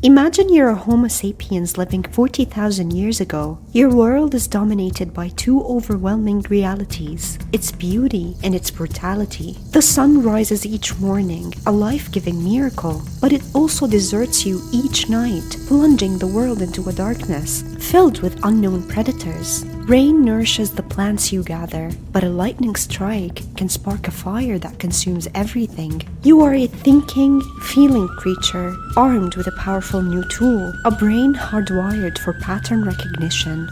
Imagine you're a Homo sapiens living 40,000 years ago. Your world is dominated by two overwhelming realities, its beauty and its brutality. The sun rises each morning, a life-giving miracle, but it also deserts you each night, plunging the world into a darkness filled with unknown predators. Rain nourishes the plants you gather, but a lightning strike can spark a fire that consumes everything. You are a thinking, feeling creature, armed with a powerful new tool, a brain hardwired for pattern recognition.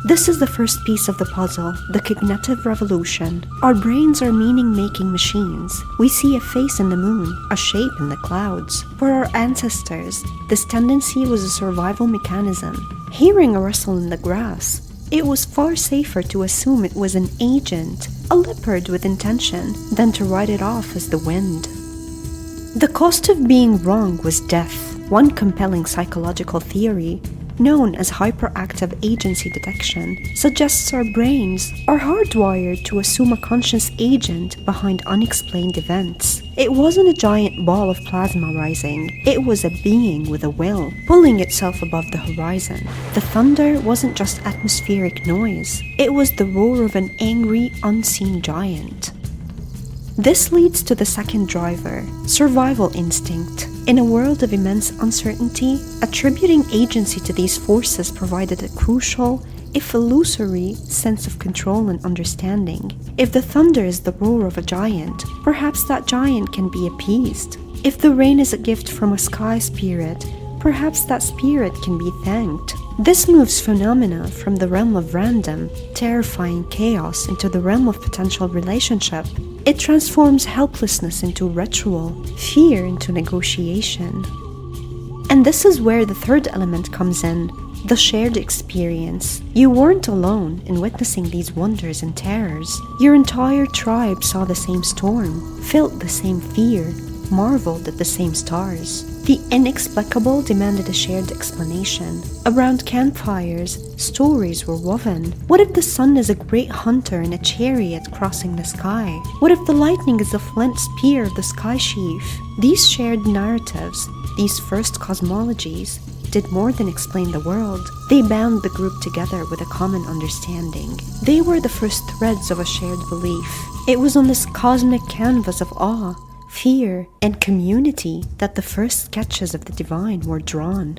This is the first piece of the puzzle, the cognitive revolution. Our brains are meaning-making machines. We see a face in the moon, a shape in the clouds. For our ancestors, this tendency was a survival mechanism. Hearing a rustle in the grass, it was far safer to assume it was an agent, a leopard with intention, than to write it off as the wind. The cost of being wrong was death. One compelling psychological theory, known as hyperactive agency detection, suggests our brains are hardwired to assume a conscious agent behind unexplained events. It wasn't a giant ball of plasma rising, it was a being with a will, pulling itself above the horizon. The thunder wasn't just atmospheric noise, it was the roar of an angry, unseen giant. This leads to the second driver, survival instinct. In a world of immense uncertainty, attributing agency to these forces provided a crucial, if illusory, sense of control and understanding. If the thunder is the roar of a giant, perhaps that giant can be appeased. If the rain is a gift from a sky spirit, perhaps that spirit can be thanked. This moves phenomena from the realm of random, terrifying chaos into the realm of potential relationship. It transforms helplessness into ritual, fear into negotiation. And this is where the third element comes in, the shared experience. You weren't alone in witnessing these wonders and terrors. Your entire tribe saw the same storm, felt the same fear, marveled at the same stars. The inexplicable demanded a shared explanation. Around campfires, stories were woven. What if the sun is a great hunter in a chariot crossing the sky? What if the lightning is the flint spear of the sky chief? These shared narratives, these first cosmologies, did more than explain the world. They bound the group together with a common understanding. They were the first threads of a shared belief. It was on this cosmic canvas of awe, fear, and community that the first sketches of the divine were drawn.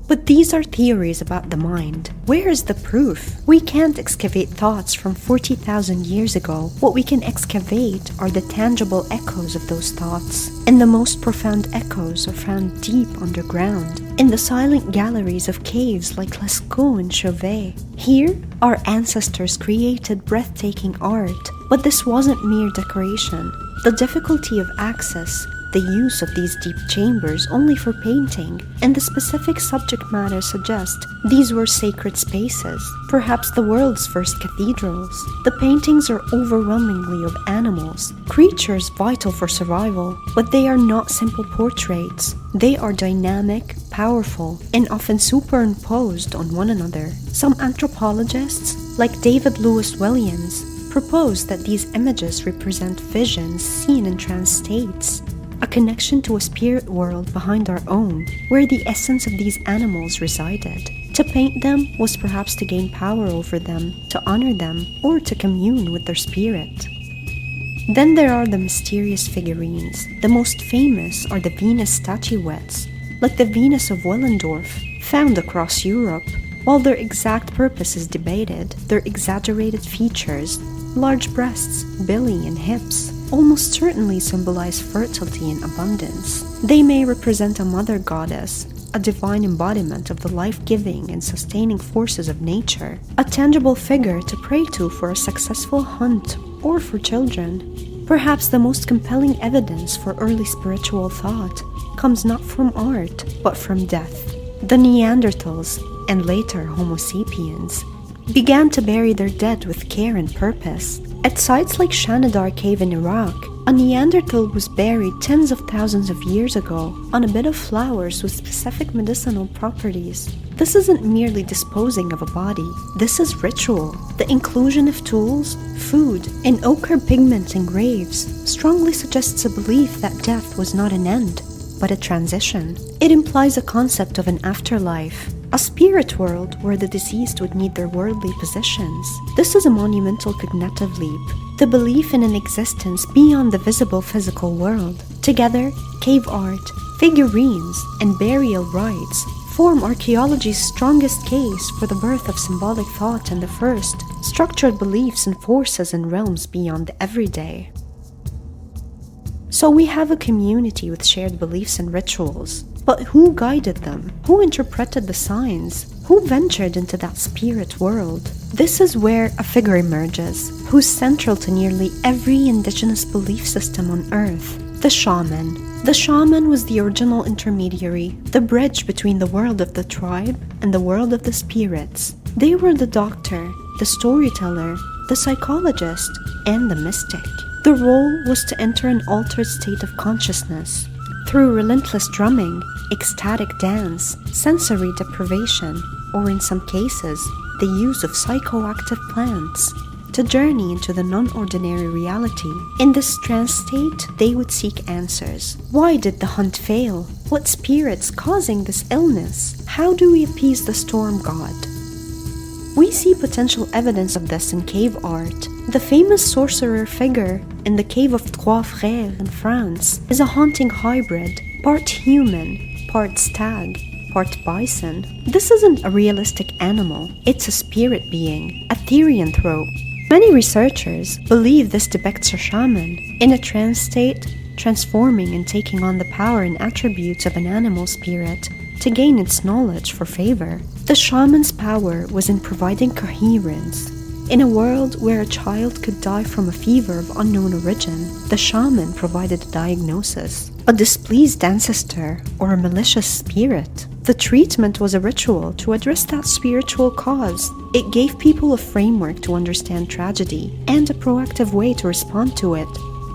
But these are theories about the mind. Where is the proof? We can't excavate thoughts from 40,000 years ago. What we can excavate are the tangible echoes of those thoughts. And the most profound echoes are found deep underground, in the silent galleries of caves like Lascaux and Chauvet. Here, our ancestors created breathtaking art, but this wasn't mere decoration. The difficulty of access, the use of these deep chambers only for painting, and the specific subject matter suggest these were sacred spaces, perhaps the world's first cathedrals. The paintings are overwhelmingly of animals, creatures vital for survival, but they are not simple portraits. They are dynamic, powerful, and often superimposed on one another. Some anthropologists, like David Lewis Williams, propose that these images represent visions seen in trance states, a connection to a spirit world behind our own, where the essence of these animals resided. To paint them was perhaps to gain power over them, to honor them, or to commune with their spirit. Then there are the mysterious figurines. The most famous are the Venus statuettes, like the Venus of Willendorf, found across Europe. While their exact purpose is debated, their exaggerated features, large breasts, belly, and hips, almost certainly symbolize fertility and abundance. They may represent a mother goddess, a divine embodiment of the life-giving and sustaining forces of nature, a tangible figure to pray to for a successful hunt or for children. Perhaps the most compelling evidence for early spiritual thought comes not from art, but from death. The Neanderthals, and later Homo sapiens, began to bury their dead with care and purpose. At sites like Shanidar Cave in Iraq, a Neanderthal was buried tens of thousands of years ago on a bed of flowers with specific medicinal properties. This isn't merely disposing of a body, this is ritual. The inclusion of tools, food, and ochre pigment in graves strongly suggests a belief that death was not an end, but a transition. It implies a concept of an afterlife, a spirit world where the deceased would meet their worldly positions. This is a monumental cognitive leap, the belief in an existence beyond the visible physical world. Together, cave art, figurines, and burial rites form archaeology's strongest case for the birth of symbolic thought and the first structured beliefs in forces and realms beyond the everyday. So we have a community with shared beliefs and rituals, but who guided them? Who interpreted the signs? Who ventured into that spirit world? This is where a figure emerges, who's central to nearly every indigenous belief system on Earth: the shaman. The shaman was the original intermediary, the bridge between the world of the tribe and the world of the spirits. They were the doctor, the storyteller, the psychologist, and the mystic. The role was to enter an altered state of consciousness through relentless drumming, ecstatic dance, sensory deprivation, or in some cases, the use of psychoactive plants, to journey into the non-ordinary reality. In this trance state, they would seek answers. Why did the hunt fail? What spirit's causing this illness? How do we appease the storm god? We see potential evidence of this in cave art. The famous sorcerer figure in the Cave of Trois Frères in France is a haunting hybrid, part human, part stag, part bison. This isn't a realistic animal, it's a spirit being, a therianthrope. Many researchers believe this depicts a shaman in a trance state, transforming and taking on the power and attributes of an animal spirit to gain its knowledge for favor. The shaman's power was in providing coherence. In a world where a child could die from a fever of unknown origin, the shaman provided a diagnosis: a displeased ancestor or a malicious spirit. The treatment was a ritual to address that spiritual cause. It gave people a framework to understand tragedy and a proactive way to respond to it,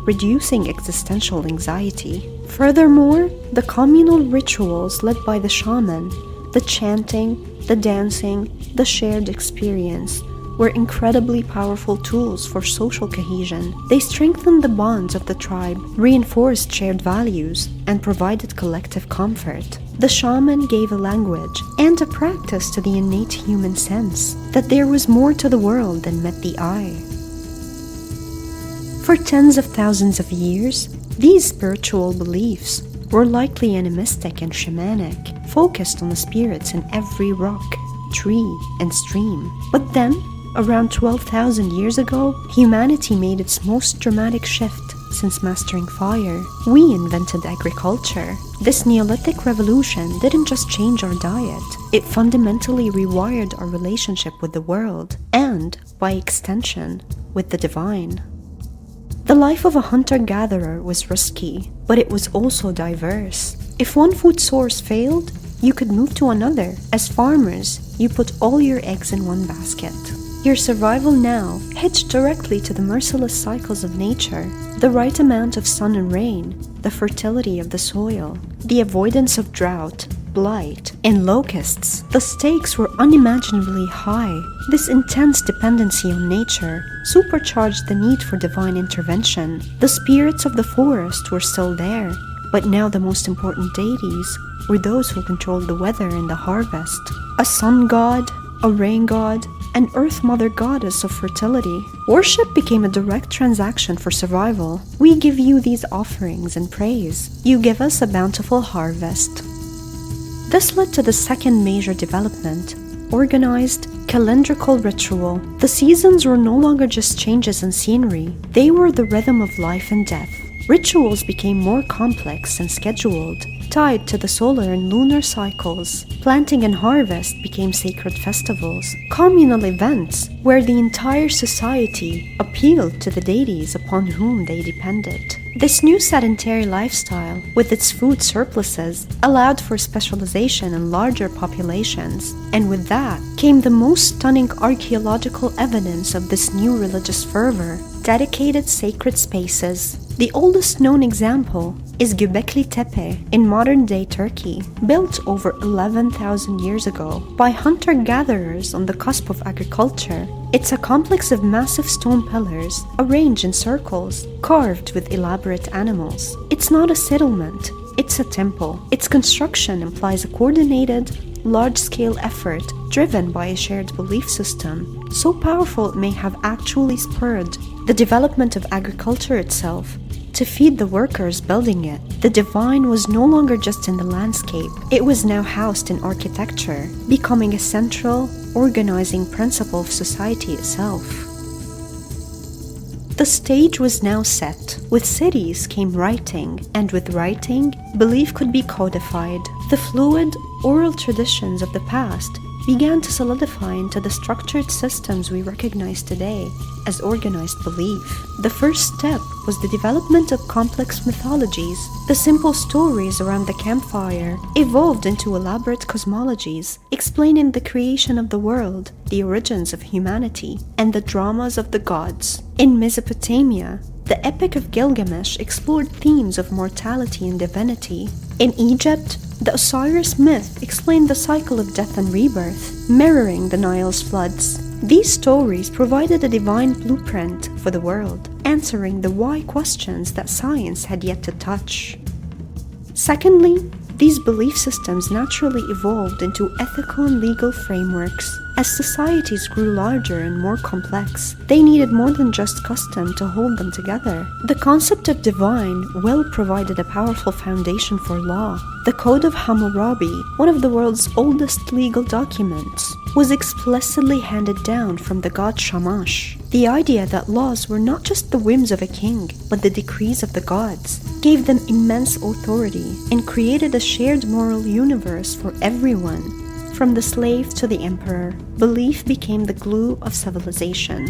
reducing existential anxiety. Furthermore, the communal rituals led by the shaman, the chanting, the dancing, the shared experience, were incredibly powerful tools for social cohesion. They strengthened the bonds of the tribe, reinforced shared values, and provided collective comfort. The shaman gave a language and a practice to the innate human sense that there was more to the world than met the eye. For tens of thousands of years, these spiritual beliefs were likely animistic and shamanic, focused on the spirits in every rock, tree, and stream. But then, around 12,000 years ago, humanity made its most dramatic shift since mastering fire. We invented agriculture. This Neolithic revolution didn't just change our diet, it fundamentally rewired our relationship with the world, and, by extension, with the divine. The life of a hunter-gatherer was risky, but it was also diverse. If one food source failed, you could move to another. As farmers, you put all your eggs in one basket. Your survival now hitched directly to the merciless cycles of nature, the right amount of sun and rain, the fertility of the soil, the avoidance of drought, blight, and locusts. The stakes were unimaginably high. This intense dependency on nature supercharged the need for divine intervention. The spirits of the forest were still there, but now the most important deities were those who controlled the weather and the harvest. A sun god, a rain god, an earth mother goddess of fertility. Worship became a direct transaction for survival. We give you these offerings and praise. You give us a bountiful harvest. This led to the second major development: organized, calendrical ritual. The seasons were no longer just changes in scenery, they were the rhythm of life and death. Rituals became more complex and scheduled, tied to the solar and lunar cycles. Planting and harvest became sacred festivals, communal events where the entire society appealed to the deities upon whom they depended. This new sedentary lifestyle, with its food surpluses, allowed for specialization in larger populations, and with that came the most stunning archaeological evidence of this new religious fervor: dedicated sacred spaces. The oldest known example is Göbekli Tepe in modern-day Turkey, built over 11,000 years ago by hunter-gatherers on the cusp of agriculture. It's a complex of massive stone pillars arranged in circles, carved with elaborate animals. It's not a settlement, it's a temple. Its construction implies a coordinated, large-scale effort driven by a shared belief system, so powerful it may have actually spurred the development of agriculture itself. To feed the workers building it, the divine was no longer just in the landscape, it was now housed in architecture, becoming a central, organizing principle of society itself. The stage was now set. With cities came writing, and with writing, belief could be codified. The fluid, oral traditions of the past began to solidify into the structured systems we recognize today as organized belief. The first step was the development of complex mythologies. The simple stories around the campfire evolved into elaborate cosmologies, explaining the creation of the world, the origins of humanity, and the dramas of the gods. In Mesopotamia, the Epic of Gilgamesh explored themes of mortality and divinity. In Egypt, the Osiris myth explained the cycle of death and rebirth, mirroring the Nile's floods. These stories provided a divine blueprint for the world, answering the why questions that science had yet to touch. Secondly, these belief systems naturally evolved into ethical and legal frameworks. As societies grew larger and more complex, they needed more than just custom to hold them together. The concept of divine will provided a powerful foundation for law. The Code of Hammurabi, one of the world's oldest legal documents, was explicitly handed down from the god Shamash. The idea that laws were not just the whims of a king, but the decrees of the gods, gave them immense authority and created a shared moral universe for everyone. From the slave to the emperor, belief became the glue of civilization.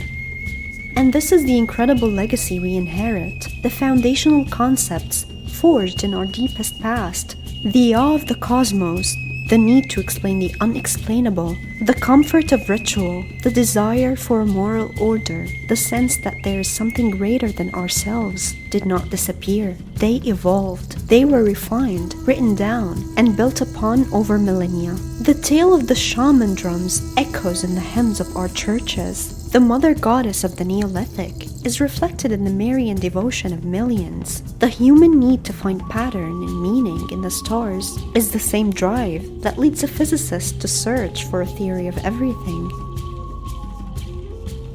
And this is the incredible legacy we inherit, the foundational concepts forged in our deepest past, the awe of the cosmos, the need to explain the unexplainable, the comfort of ritual, the desire for a moral order, the sense that there is something greater than ourselves did not disappear. They evolved, they were refined, written down, and built upon over millennia. The tale of the shaman drums echoes in the hymns of our churches. The mother goddess of the Neolithic is reflected in the Marian devotion of millions. The human need to find pattern and meaning in the stars is the same drive that leads a physicist to search for a theory of everything.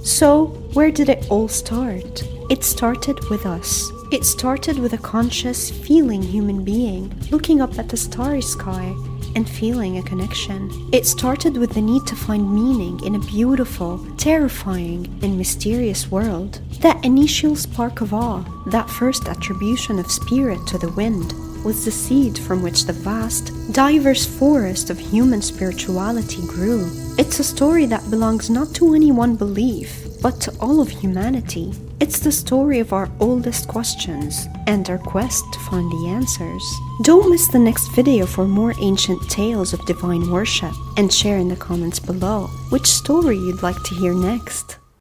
So, where did it all start? It started with us. It started with a conscious, feeling human being looking up at the starry sky and feeling a connection. It started with the need to find meaning in a beautiful, terrifying, and mysterious world. That initial spark of awe, that first attribution of spirit to the wind, was the seed from which the vast, diverse forest of human spirituality grew. It's a story that belongs not to any one belief, but to all of humanity. It's the story of our oldest questions and our quest to find the answers. Don't miss the next video for more ancient tales of divine worship, and share in the comments below which story you'd like to hear next.